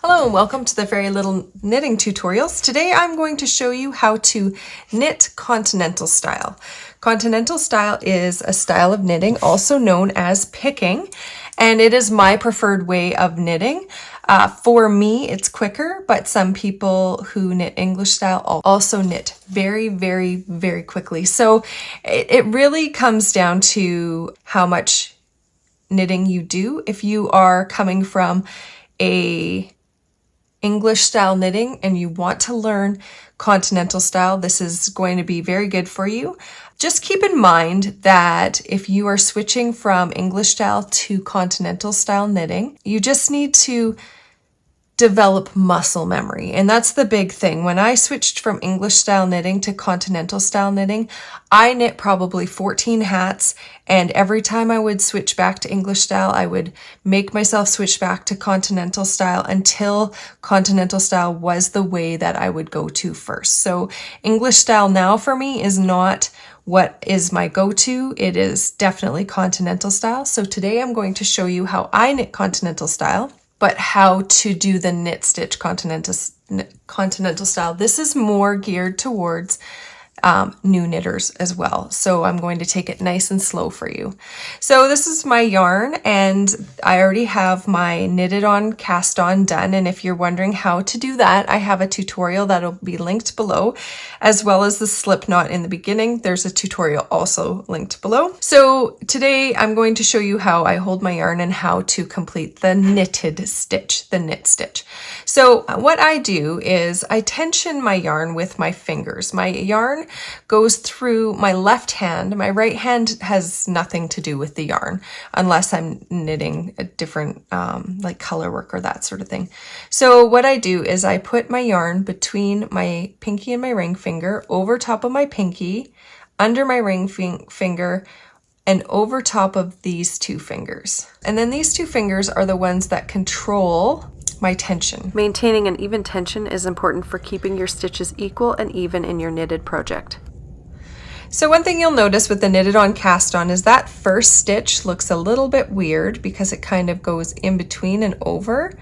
Hello and welcome to the Very Little Knitting Tutorials. Today I'm going to show you how to knit continental style. Continental style is a style of knitting also known as picking, and it is my preferred way of knitting. For me, it's quicker, but some people who knit English style also knit very, very, very quickly. So it really comes down to how much knitting you do. If you are coming from a English style knitting and you want to learn continental style, this is going to be very good for you. Just keep in mind that if you are switching from English style to continental style knitting, you just need to develop muscle memory. And that's the big thing. When I switched from English style knitting to continental style knitting, I knit probably 14 hats. And every time I would switch back to English style, I would make myself switch back to continental style until continental style was the way that I would go to first. So English style now for me is not what is my go-to. It is definitely continental style. So today I'm going to show you how I knit continental style, but how to do the knit stitch continental style. This is more geared towards new knitters as well. So I'm going to take it nice and slow for you. So this is my yarn, and I already have my knitted on cast on done. And if you're wondering how to do that, I have a tutorial that'll be linked below, as well as the slip knot in the beginning. There's a tutorial also linked below. So today I'm going to show you how I hold my yarn and how to complete the knitted stitch, the knit stitch. So what I do is I tension my yarn with my fingers. My yarn goes through my left hand. My right hand has nothing to do with the yarn unless I'm knitting a different like color work or that sort of thing. So what I do is I put my yarn between my pinky and my ring finger, over top of my pinky, under my ring finger, and over top of these two fingers. And then these two fingers are the ones that control my tension. Maintaining an even tension is important for keeping your stitches equal and even in your knitted project. So one thing you'll notice with the knitted on cast on is that first stitch looks a little bit weird because it kind of goes in between and over.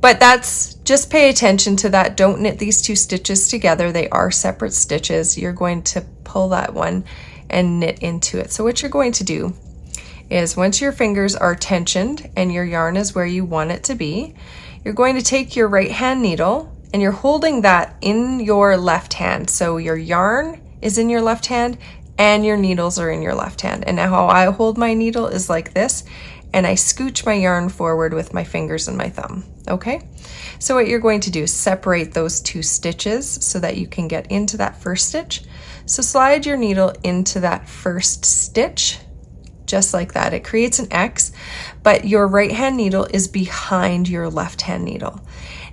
But that's, just pay attention to that. Don't knit these two stitches together. They are separate stitches. You're going to pull that one and knit into it. So what you're going to do is once your fingers are tensioned and your yarn is where you want it to be, you're going to take your right hand needle and you're holding that in your left hand. So your yarn is in your left hand and your needles are in your left hand. And now how I hold my needle is like this, and I scooch my yarn forward with my fingers and my thumb. Okay? So what you're going to do is separate those two stitches so that you can get into that first stitch. So slide your needle into that first stitch, just like that. It creates an X, but your right hand needle is behind your left hand needle.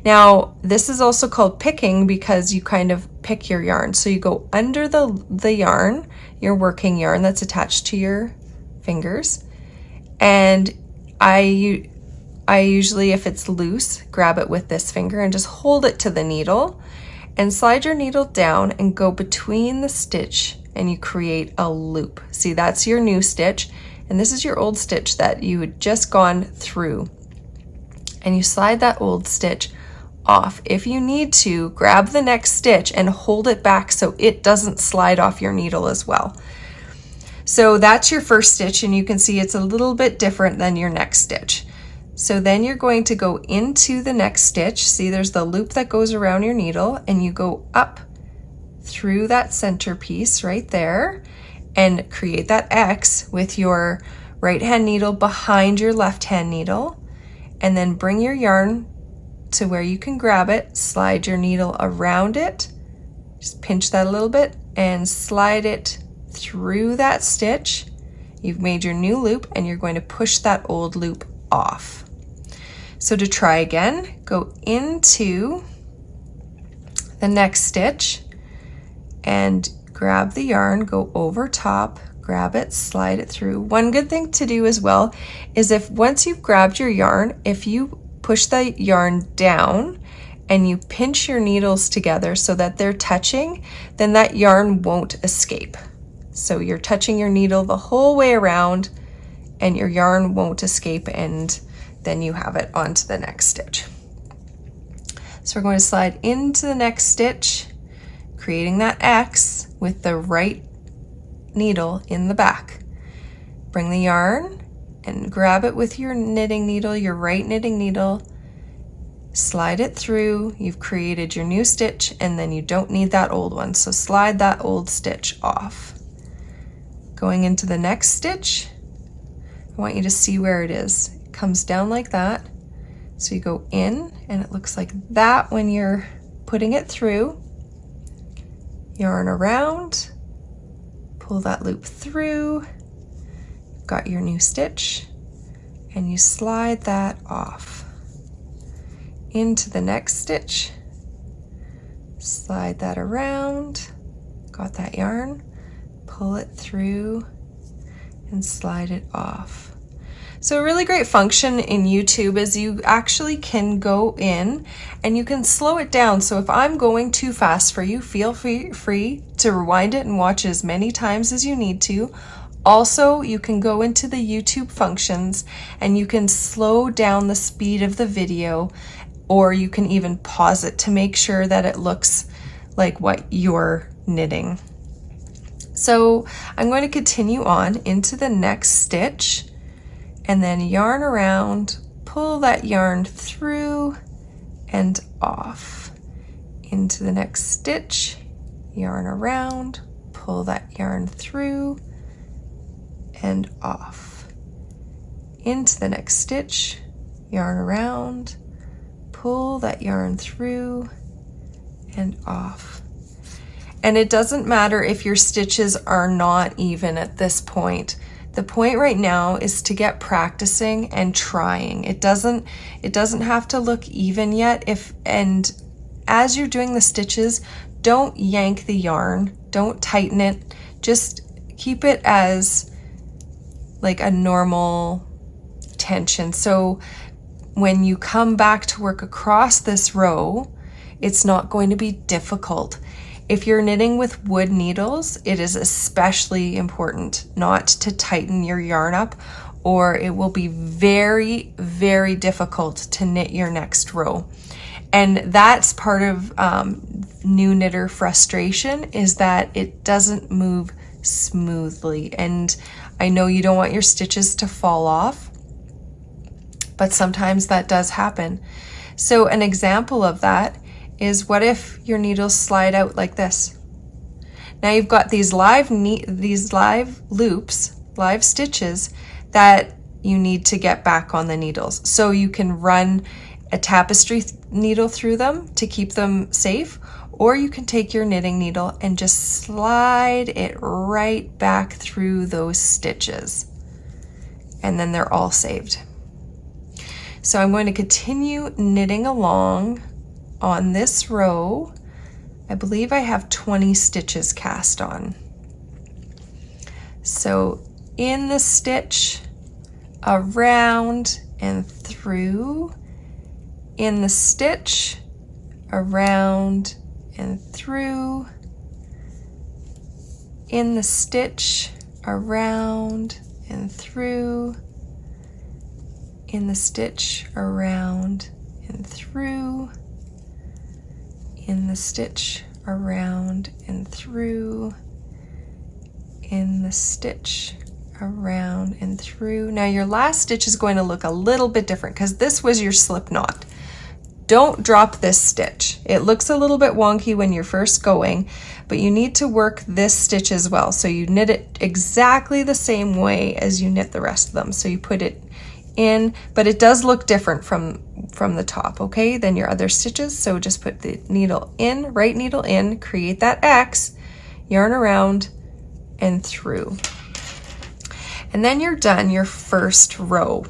Now, this is also called picking because you kind of pick your yarn. So you go under the yarn, your working yarn that's attached to your fingers. And I usually, if it's loose, grab it with this finger and just hold it to the needle and slide your needle down and go between the stitch, and you create a loop. See, that's your new stitch, and this is your old stitch that you had just gone through. And you slide that old stitch off. If you need to, grab the next stitch and hold it back so it doesn't slide off your needle as well. So that's your first stitch, and you can see it's a little bit different than your next stitch. So then you're going to go into the next stitch. See, there's the loop that goes around your needle, and you go up through that center piece right there and create that X with your right hand needle behind your left hand needle, and then bring your yarn to where you can grab it, slide your needle around it, just pinch that a little bit and slide it through that stitch. You've made your new loop, and you're going to push that old loop off. So to try again, go into the next stitch and grab the yarn, go over top, grab it, slide it through. One good thing to do as well is if once you've grabbed your yarn, if you push the yarn down and you pinch your needles together so that they're touching, then that yarn won't escape. So you're touching your needle the whole way around and your yarn won't escape, and then you have it onto the next stitch. So we're going to slide into the next stitch, creating that X with the right needle in the back. Bring the yarn and grab it with your knitting needle, your right knitting needle, slide it through. You've created your new stitch, and then you don't need that old one, so slide that old stitch off. Going into the next stitch, I want you to see where it is. It comes down like that. So you go in, and it looks like that when you're putting it through. Yarn around, pull that loop through, you've got your new stitch, and you slide that off. Into the next stitch, slide that around, got that yarn, pull it through, and slide it off. So a really great function in YouTube is you actually can go in and you can slow it down. So if I'm going too fast for you, feel free to rewind it and watch as many times as you need to. Also, you can go into the YouTube functions and you can slow down the speed of the video, or you can even pause it to make sure that it looks like what you're knitting. So I'm going to continue on into the next stitch, and then yarn around, pull that yarn through and off. Into the next stitch, yarn around, pull that yarn through and off. Into the next stitch, yarn around, pull that yarn through and off. And it doesn't matter if your stitches are not even at this point. The point right now is to get practicing and trying. It doesn't have to look even yet. And as you're doing the stitches, don't yank the yarn, don't tighten it. Just keep it as like a normal tension. So when you come back to work across this row, it's not going to be difficult. If you're knitting with wood needles, it is especially important not to tighten your yarn up, or it will be very, very difficult to knit your next row. And that's part of new knitter frustration, is that it doesn't move smoothly. And I know you don't want your stitches to fall off, but sometimes that does happen. So an example of that is, what if your needles slide out like this? Now you've got these live loops, live stitches that you need to get back on the needles. So you can run a tapestry needle through them to keep them safe, or you can take your knitting needle and just slide it right back through those stitches, and then they're all saved. So I'm going to continue knitting along on this row. I believe I have 20 stitches cast on. So in the stitch, around and through, in the stitch, around and through, in the stitch, around and through, in the stitch, around and through, in the stitch, around and through, in the stitch, around and through. Now your last stitch is going to look a little bit different because this was your slip knot. Don't drop this stitch. It looks a little bit wonky when you're first going, but you need to work this stitch as well. So you knit it exactly the same way as you knit the rest of them. So you put it in, but it does look different from the top, okay, than your other stitches. So just put the needle in, right needle in, create that X, yarn around and through. And then you're done your first row.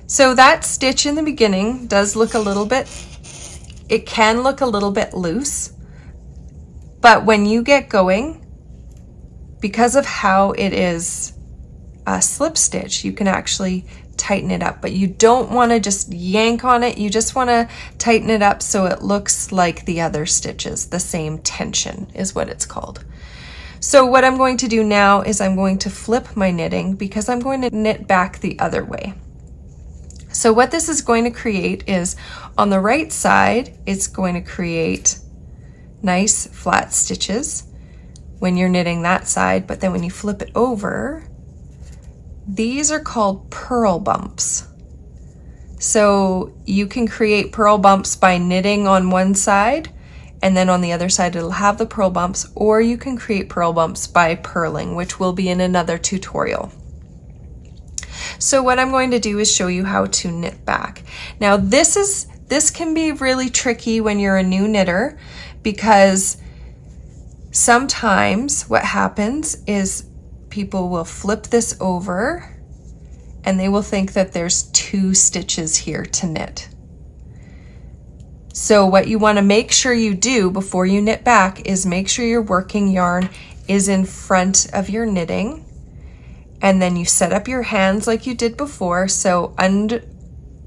So that stitch in the beginning does look a little bit, it can look a little bit loose, but when you get going, because of how it is a slip stitch, you can actually tighten it up, but you don't want to just yank on it. You just want to tighten it up so it looks like the other stitches. The same tension is what it's called. So what I'm going to do now is I'm going to flip my knitting because I'm going to knit back the other way. So what this is going to create is, on the right side, it's going to create nice flat stitches when you're knitting that side, but then when you flip it over, these are called purl bumps. So you can create purl bumps by knitting on one side, and then on the other side it'll have the purl bumps, or you can create purl bumps by purling, which will be in another tutorial. So what I'm going to do is show you how to knit back. Now this can be really tricky when you're a new knitter, because sometimes what happens is people will flip this over and they will think that there's 2 stitches here to knit. So what you want to make sure you do before you knit back is make sure your working yarn is in front of your knitting, and then you set up your hands like you did before. So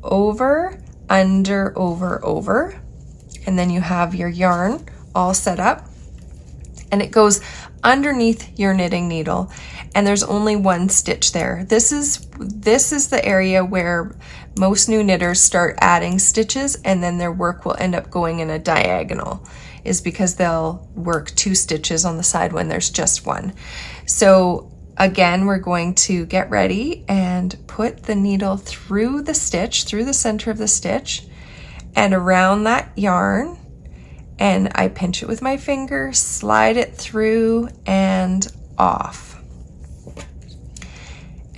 over, under, over, and then you have your yarn all set up, and it goes underneath your knitting needle, and there's only 1 stitch there. This is the area where most new knitters start adding stitches, and then their work will end up going in a diagonal, is because they'll work 2 stitches on the side when there's just 1. So again, we're going to get ready and put the needle through the stitch, through the center of the stitch, and around that yarn, and I pinch it with my finger, slide it through and off.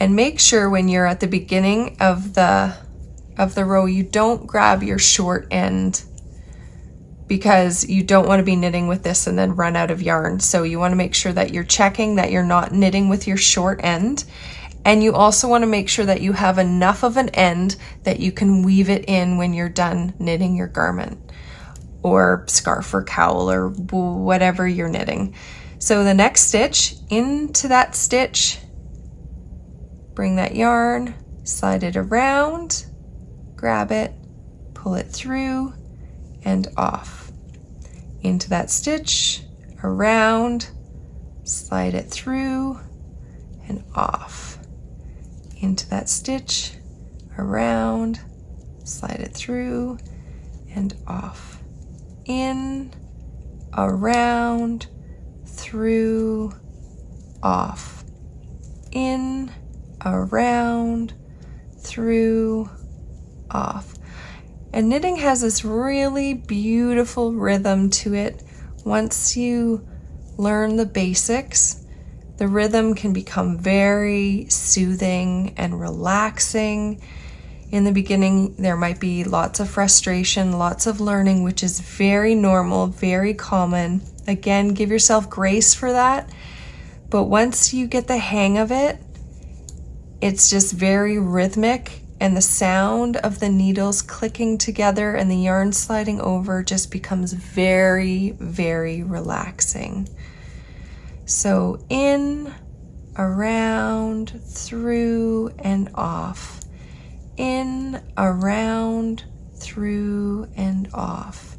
And make sure when you're at the beginning of the row, you don't grab your short end, because you don't want to be knitting with this and then run out of yarn. So you want to make sure that you're checking that you're not knitting with your short end. And you also want to make sure that you have enough of an end that you can weave it in when you're done knitting your garment or scarf or cowl or whatever you're knitting. So the next stitch, into that stitch, bring that yarn, slide it around, grab it, pull it through and off. Into that stitch, around, slide it through and off. Into that stitch, around, slide it through and off. In, around, through, off. In, around, through, off. And knitting has this really beautiful rhythm to it. Once you learn the basics, the rhythm can become very soothing and relaxing. In the beginning, there might be lots of frustration, lots of learning, which is very normal, very common. Again, give yourself grace for that. But once you get the hang of it, it's just very rhythmic, and the sound of the needles clicking together and the yarn sliding over just becomes very, very relaxing. So in, around, through, and off. In, around, through, and off.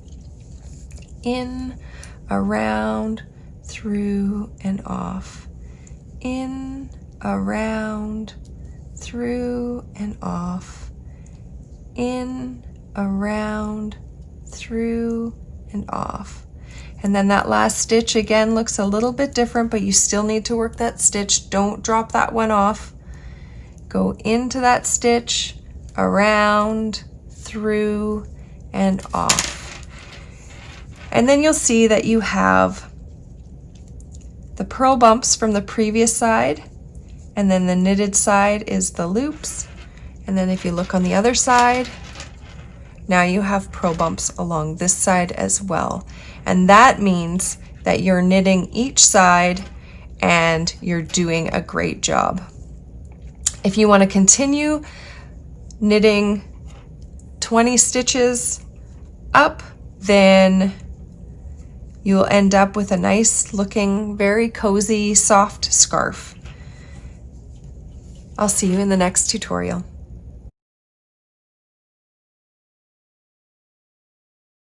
In, around, through, and off. In, around, through, and off. In, around, through, and off. And then that last stitch again looks a little bit different, but you still need to work that stitch. Don't drop that one off. Go into that stitch, around, through, and off. And then you'll see that you have the purl bumps from the previous side, and then the knitted side is the loops. And then if you look on the other side, now you have purl bumps along this side as well. And that means that you're knitting each side and you're doing a great job. If you want to continue knitting 20 stitches up, then you'll end up with a nice looking, very cozy, soft scarf. I'll see you in the next tutorial.